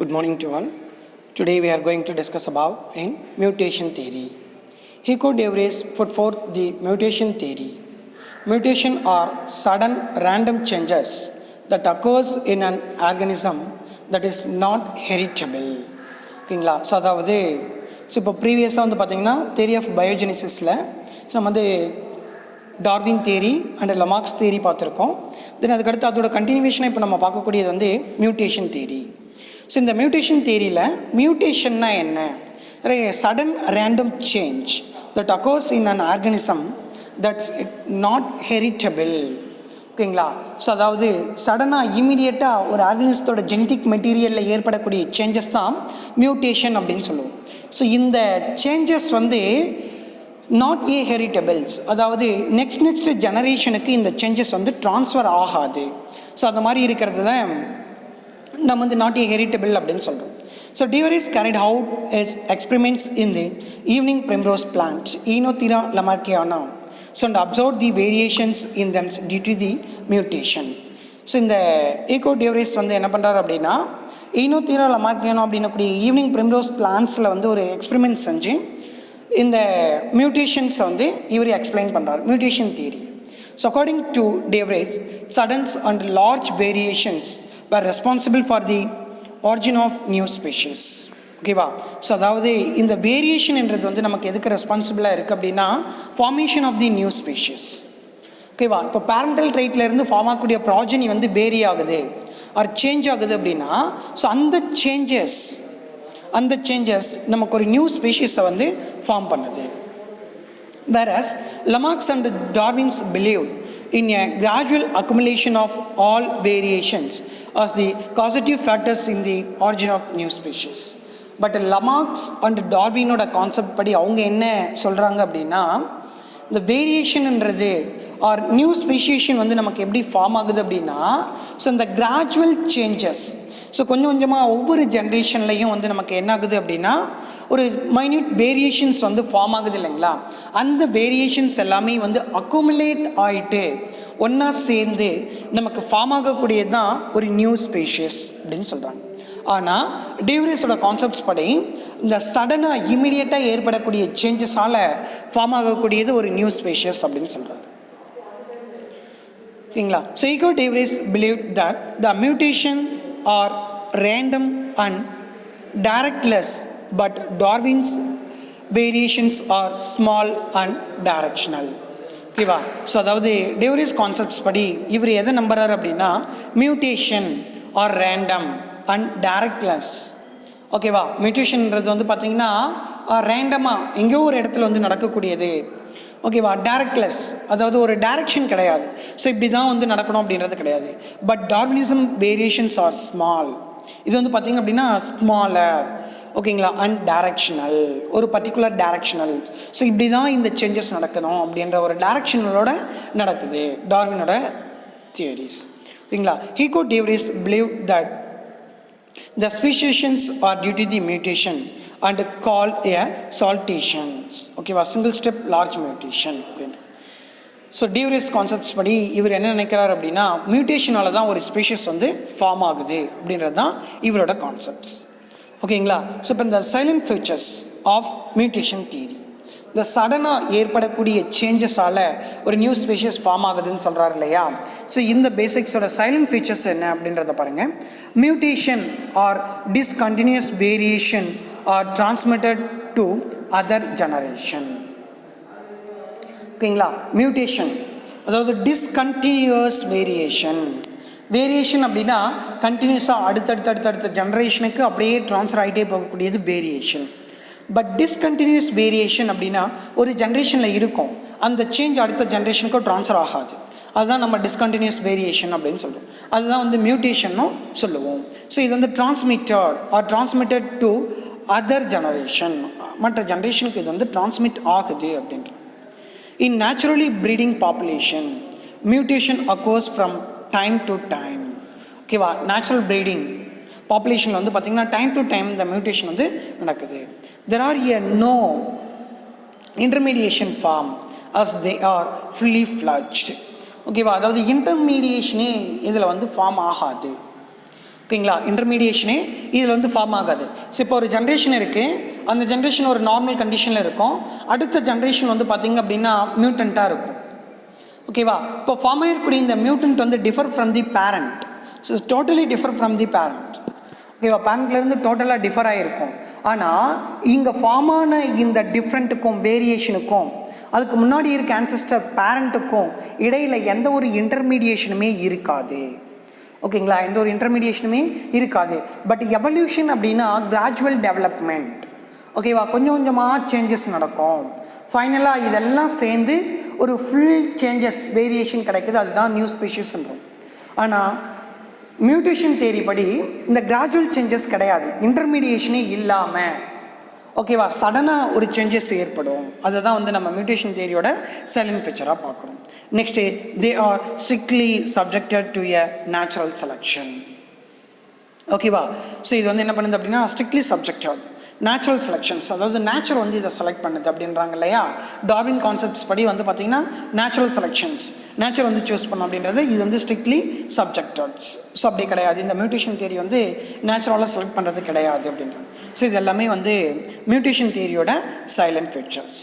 Good morning to all. Today we are going to discuss about in mutation theory. Hugo de Vries put forth the mutation theory. Mutation are sudden random changes that occurs in an organism that is not heritable. ஓகேங்களா? So அதாவது இப்போ ப்ரீவியஸாக வந்து பார்த்திங்கன்னா theory of பயோஜெனிசிஸில் நம்ம வந்து Darwin theory and லமார்க்ஸ் theory பார்த்துருக்கோம். தென் அதுக்கடுத்து அதோட கண்டினியூவேஷனை இப்போ நம்ம பார்க்கக்கூடியது வந்து மியூட்டேஷன் தியரி. ஸோ இந்த மியூட்டேஷன் தியரியில் மியூட்டேஷன்னா என்ன? Sudden random change that occurs in an organism that's not heritable. ஓகேங்களா? ஸோ அதாவது சடனாக இமீடியட்டாக ஒரு ஆர்கனிசத்தோட ஜெனட்டிக் மெட்டீரியலில் ஏற்படக்கூடிய சேஞ்சஸ் தான் மியூட்டேஷன் அப்படின்னு சொல்லுவோம். ஸோ இந்த சேஞ்சஸ் வந்து நாட் ஏ ஹெரிட்டபிள்ஸ், அதாவது நெக்ஸ்ட் ஜெனரேஷனுக்கு இந்த சேஞ்சஸ் வந்து ட்ரான்ஸ்ஃபர் ஆகாது. ஸோ அந்த மாதிரி இருக்கிறது தான் நம்ம வந்து நாட் ஏ ஹெரிட்டபிள் அப்படின்னு சொல்கிறோம். So de Vries carried out his experiments in the evening primrose plant Oenothera lamarckiana, so and observed the variations in them due to the mutation. So இந்த ஈகோ de Vries வந்து என்ன பண்ணுறாரு அப்படின்னா Oenothera lamarckiana அப்படின்னக்கூடிய evening Primrose பிளான்ஸில் வந்து ஒரு experiment செஞ்சு இந்த மியூட்டேஷன்ஸை வந்து இவர் எக்ஸ்பிளைன் பண்ணுறார், mutation theory. So according to de Vries, sudden and large variations were responsible for the origin of new species. ஓகேவா? ஸோ அதாவது இந்த வேரியேஷன்ன்றது வந்து நமக்கு எதுக்கு ரெஸ்பான்சிபிளாக இருக்குது அப்படின்னா formation of the new species. ஓகேவா? இப்போ பேரண்டல் ட்ரைட்லேருந்து ஃபார்ம் ஆகக்கூடிய ப்ராஜனி வந்து வேரி ஆகுது ஆர் சேஞ்ச் ஆகுது அப்படின்னா ஸோ அந்த சேஞ்சஸ் நமக்கு ஒரு நியூ ஸ்பீஷீஸை வந்து ஃபார்ம் பண்ணுது. Whereas Lamarck and Darwin's believed in a gradual accumulation of all variations as the causative factors in the origin of new species. But Lamarck's and Darwinoட concept படி அவங்க என்ன சொல்கிறாங்க அப்படின்னா இந்த வேரியேஷன்ன்றது ஆர் நியூ ஸ்பெஷியேஷன் வந்து நமக்கு எப்படி ஃபார்ம் ஆகுது அப்படின்னா ஸோ இந்த கிராஜுவல் சேஞ்சஸ், ஸோ கொஞ்சம் கொஞ்சமாக ஒவ்வொரு ஜென்ரேஷன்லையும் வந்து நமக்கு என்ன ஆகுது அப்படின்னா ஒரு மைன்யூட் வேரியேஷன்ஸ் வந்து ஃபார்ம் ஆகுது இல்லைங்களா? அந்த வேரியேஷன்ஸ் எல்லாமே வந்து அக்குமுலேட் ஆகிட்டு ஒன்றா சேர்ந்து நமக்கு ஃபார்ம் ஆகக்கூடியது தான் ஒரு நியூ ஸ்பீஷீஸ் அப்படின்னு சொல்கிறாங்க. ஆனால் de Vriesோட கான்செப்ட்ஸ் படி இந்த சடனாக இமீடியட்டாக ஏற்படக்கூடிய சேஞ்சஸால் ஃபார்ம் ஆகக்கூடியது ஒரு நியூ ஸ்பீஷீஸ் அப்படின்னு சொல்கிறாரு. ஓகேங்களா? So Hugo de Vries believed that the mutation are random and directless, but Darwin's variations are small and directional. ஓகேவா? ஸோ அதாவது de Vries கான்செப்ட்ஸ் படி இவர் எதை நம்புறாரு அப்படின்னா மியூட்டேஷன் ஆர் ரேண்டம் அண்ட் டைரக்ட்லெஸ். ஓகேவா? மியூட்டேஷன்ன்றது வந்து பார்த்தீங்கன்னா ரேண்டமாக எங்கேயோ ஒரு இடத்துல வந்து நடக்கக்கூடியது. ஓகேவா? டைரக்ட்லெஸ், அதாவது ஒரு டைரக்ஷன் கிடையாது. ஸோ இப்படி தான் வந்து நடக்கணும் அப்படின்றது கிடையாது. But Darwinism variations are small, இது வந்து பார்த்திங்க அப்படின்னா ஸ்மாலர். ஓகேங்களா? அண்ட் டைரக்ஷனல், ஒரு பர்டிகுலர் டைரக்ஷனல். ஸோ இப்படி தான் இந்த சேஞ்சஸ் நடக்கணும் அப்படின்ற ஒரு டைரக்ஷனலோட நடக்குது டார்வினோட தியரிஸ். ஓகேங்களா? Hugo de Vries believed that the speciations are due to the mutation and called a saltations. ஓகேவா? சிங்கிள் ஸ்டெப் லார்ஜ் மியூட்டேஷன் அப்படின்னு. ஸோ de Vries கான்செப்ட்ஸ் படி இவர் என்ன நினைக்கிறார் அப்படின்னா மியூட்டேஷனால தான் ஒரு ஸ்பீஷீஸ் வந்து ஃபார்ம் ஆகுது அப்படின்றது தான் இவரோட கான்செப்ட்ஸ். ஓகேங்களா? ஸோ இப்போ இந்த salient features of mutation theory, இந்த சடனாக ஏற்படக்கூடிய சேஞ்சஸால் ஒரு நியூ ஸ்பீஷீஸ் ஃபார்ம் ஆகுதுன்னு சொல்கிறாரு இல்லையா? ஸோ இந்த பேசிக்ஸோட சைலண்ட் ஃபீச்சர்ஸ் என்ன அப்படின்றத பாருங்கள். Mutation are discontinuous variation are transmitted to other generation. ஓகேங்களா? மியூட்டேஷன் அதாவது டிஸ்கண்டினியூஸ் வேரியேஷன் அப்படின்னா கண்டினியூஸாக அடுத்தடுத்த ஜெனரேஷனுக்கு அப்படியே ட்ரான்ஸ்ஃபர் ஆகிட்டே போகக்கூடியது வேரியேஷன். பட் டிஸ்கண்டினியூஸ் வேரியேஷன் அப்படின்னா ஒரு ஜென்ரேஷனில் இருக்கும், அந்த சேஞ்ச் அடுத்த ஜென்ரேஷனுக்கும் ட்ரான்ஸ்ஃபர் ஆகாது. அதுதான் நம்ம டிஸ்கண்டினியூஸ் வேரியேஷன் அப்படின்னு சொல்லுவோம். அதுதான் வந்து மியூட்டேஷனும் சொல்லுவோம். ஸோ இது வந்து டிரான்ஸ்மிட்டட் டு அதர் ஜெனரேஷன், மற்ற ஜென்ரேஷனுக்கு இது வந்து டிரான்ஸ்மிட் ஆகுது அப்படின்ற. In naturally breeding population mutation occurs from time to time. ஓகேவா? நேச்சுரல் ப்ரீடிங் பாப்புலேஷனில் வந்து பார்த்திங்கன்னா டைம் டு டைம் இந்த மியூட்டேஷன் வந்து நடக்குது. There are no intermediation form as they are fully fledged. ஓகேவா? அதாவது இன்டர்மீடியேஷனே இதில் வந்து ஃபார்ம் ஆகாது. ஓகேங்களா. இன்டர்மீடியேஷனே இதில் வந்து ஃபார்ம் ஆகாது. ஸோ இப்போ ஒரு ஜென்ரேஷன் இருக்குது, அந்த ஜென்ரேஷன் ஒரு நார்மல் கண்டிஷனில் இருக்கும், அடுத்த ஜென்ரேஷன் வந்து பார்த்திங்க அப்படின்னா மியூட்டண்ட்டாக இருக்கும். ஓகேவா. இப்போ ஃபார்ம் ஆகிருக்கக்கூடிய இந்த மியூட்டன்ட் வந்து differ from the parent. So totally differ from the parent. ஓகேவா. பேரண்ட்லேருந்து டோட்டலாக டிஃபர் ஆகிருக்கும். ஆனால் இங்கே ஃபார்ம் ஆன இந்த டிஃப்ரெண்ட்டுக்கும் வேரியேஷனுக்கும் அதுக்கு முன்னாடி இருக்க ஆன்செஸ்டர் பேரண்ட்டுக்கும் இடையில் எந்த ஒரு இன்டர்மீடியேஷனுமே இருக்காது. ஓகேங்களா. எந்த ஒரு இன்டர்மீடியேஷனுமே இருக்காது. பட் எவல்யூஷன் அப்படின்னா கிராஜுவல் டெவலப்மெண்ட். ஓகேவா. கொஞ்சம் கொஞ்சமாக சேஞ்சஸ் நடக்கும். ஃபைனலாக இதெல்லாம் சேர்ந்து ஒரு ஃபுல் சேஞ்சஸ் வேரியேஷன் கிடைக்குது, அதுதான் நியூ ஸ்பீஷீஸ்ன்றோம். ஆனால் மியூட்டேஷன் தியரி படி இந்த கிராஜுவல் சேஞ்சஸ் கிடையாது, இன்டர்மீடியேஷனே இல்லாமல். ஓகேவா. சடனாக ஒரு சேஞ்சஸ் ஏற்படும். அதை தான் வந்து நம்ம மியூட்டேஷன் தியரியோட சைலண்ட் ஃபீச்சராக பார்க்குறோம். Next, they are strictly subjected to a natural selection. ஓகேவா. ஸோ இது வந்து என்ன பண்ணுது அப்படின்னா ஸ்ட்ரிக்ட்லி சப்ஜெக்டட் நேச்சுரல் செலெக்ஷன்ஸ், அதாவது நேச்சர் வந்து இதை செலக்ட் பண்ணுது அப்படின்றாங்க இல்லையா. டார்வின் கான்செப்ட்ஸ் படி வந்து பார்த்திங்கன்னா நேச்சுரல் செலெக்ஷன்ஸ், நேச்சர் வந்து சூஸ் பண்ணும் அப்படின்றது இது வந்து ஸ்ட்ரிக்ட்லி சப்ஜெக்டட்ஸ். ஸோ அப்படி கிடையாது, இந்த மியூட்டேஷன் தியரி வந்து நேச்சுரலாக செலக்ட் பண்ணுறது கிடையாது அப்படின்றாங்க. ஸோ இது எல்லாமே வந்து மியூட்டேஷன் தியரியோட சைலண்ட் ஃபீச்சர்ஸ்.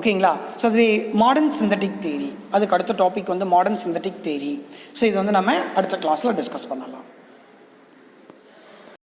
ஓகேங்களா. ஸோ அதுவே மாடர்ன் சிந்தட்டிக் தியரி, அதுக்கு அடுத்த டாபிக் வந்து மாடர்ன் சிந்தட்டிக் தியரி. ஸோ இது வந்து நம்ம அடுத்த கிளாஸில் டிஸ்கஸ் பண்ணலாம்.